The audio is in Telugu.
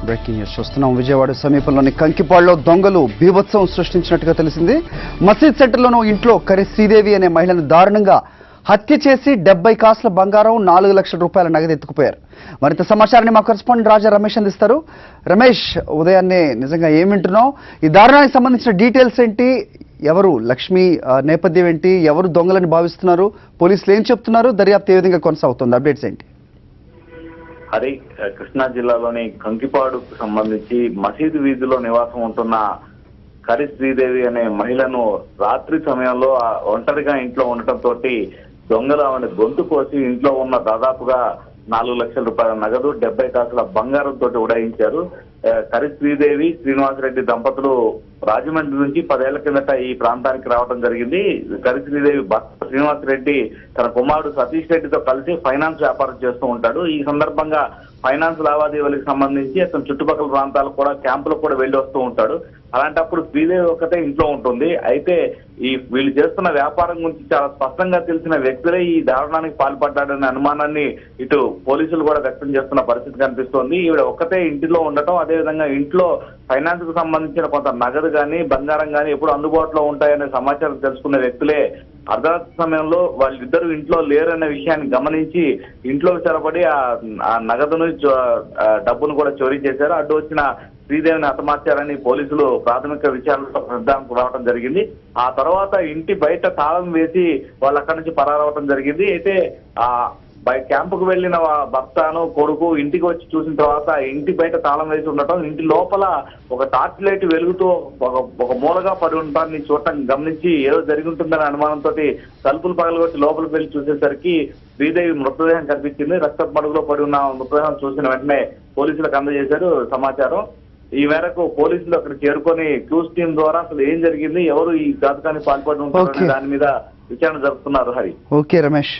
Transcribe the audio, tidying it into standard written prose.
బ్రేకింగ్ న్యూస్ చూస్తున్నాం. విజయవాడ సమీపంలోని కంకిపాడులో దొంగలు బీభత్సవం సృష్టించినట్టుగా తెలిసింది. మసీద్ సెంటర్లోనూ ఇంట్లో కరి శ్రీదేవి అనే మహిళను దారుణంగా హత్య చేసి 70 కాసుల బంగారం 4 లక్షల రూపాయల నగదు ఎత్తుకుపోయారు. మరింత సమాచారాన్ని మా కరెస్పాండెంట్ రాజా రమేష్ అందిస్తారు. రమేష్, ఉదయాన్నే నిజంగా ఏం వింటున్నావు? ఈ దారుణానికి సంబంధించిన డీటెయిల్స్ ఏంటి? ఎవరు లక్ష్మి నేపథ్యం ఏంటి? ఎవరు దొంగలని భావిస్తున్నారు? పోలీసులు ఏం చెప్తున్నారు? దర్యాప్తు ఏ విధంగా కొనసాగుతుంది? అప్డేట్స్ ఏంటి? హరి, కృష్ణా జిల్లాలోని కంకిపాడుకు సంబంధించి మసీదు వీధిలో నివాసం ఉంటున్న కరి శ్రీదేవి అనే మహిళను రాత్రి సమయంలో ఒంటరిగా ఇంట్లో ఉండటంతో దొంగలు ఆమెను గొంతు కోసి ఇంట్లో ఉన్న దాదాపుగా 4 లక్షల రూపాయల నగదు 70 కాసుల బంగారంతో ఉడాయించారు. కరి శ్రీదేవి శ్రీనివాసరెడ్డి దంపతులు రాజమండ్రి నుంచి 10 ఏళ్ల కిందట ఈ ప్రాంతానికి రావడం జరిగింది. కరి శ్రీదేవి భర్త శ్రీనివాసరెడ్డి తన కుమారుడు సతీష్ రెడ్డితో కలిసి ఫైనాన్స్ వ్యాపారం చేస్తూ ఉంటాడు. ఈ సందర్భంగా ఫైనాన్స్ లావాదేవీలకు సంబంధించి అతను చుట్టుపక్కల ప్రాంతాలకు కూడా క్యాంపులకు కూడా వెళ్ళి వస్తూ ఉంటాడు. అలాంటప్పుడు శ్రీదేవి ఒక్కతే ఇంట్లో ఉంటుంది. అయితే వీళ్ళు చేస్తున్న వ్యాపారం గురించి చాలా స్పష్టంగా తెలిసిన వ్యక్తులే ఈ దారుణానికి పాల్పడ్డాడనే అనుమానాన్ని ఇటు పోలీసులు కూడా వ్యక్తం చేస్తున్న పరిస్థితి కనిపిస్తోంది. ఈవిడ ఒక్కతే ఇంటిలో ఉండటం, అదేవిధంగా ఇంట్లో ఫైనాన్స్ కు సంబంధించిన కొంత నగదు కానీ బంగారం కానీ ఎప్పుడు అందుబాటులో ఉంటాయనే సమాచారం తెలుసుకున్న వ్యక్తులే అర్ధరాత్రి సమయంలో వాళ్ళిద్దరూ ఇంట్లో లేరనే విషయాన్ని గమనించి ఇంట్లో చొరబడి ఆ నగదును డబ్బును కూడా చోరీ చేశారు. అడ్డు వచ్చిన శ్రీదేవిని హతమార్చారని పోలీసులు ప్రాథమిక విచారణలో నిర్ధారణకు రావడం జరిగింది. ఆ తర్వాత ఇంటి బయట తాళం వేసి వాళ్ళు అక్కడి నుంచి పరారవడం జరిగింది. అయితే క్యాంపుకు వెళ్లిన భర్తను కొడుకు ఇంటికి వచ్చి చూసిన తర్వాత ఇంటి బయట తాళం వేసి ఉండటం, ఇంటి లోపల ఒక టార్చ్ లైట్ వెలుగుతూ ఒక మూలగా పడి ఉండటాన్ని చూడటం గమనించి ఏదో జరిగి ఉంటుందనే అనుమానంతో తలుపులు పగలగొట్టి లోపలికి వెళ్లి చూసేసరికి శ్రీదేవి మృతదేహం కనిపించింది. రక్తపు మడుగులో పడి ఉన్న మృతదేహం చూసిన వెంటనే పోలీసులకు అందజేశారు సమాచారం. ఈ మేరకు పోలీసులు అక్కడ చేరుకొని క్లూస్ టీం ద్వారా అసలు ఏం జరిగింది, ఎవరు ఈ ఘాతకానికి పాల్పడి ఉంటారనే దాని మీద విచారణ జరుపుతున్నారు. హరి. ఓకే రమేష్.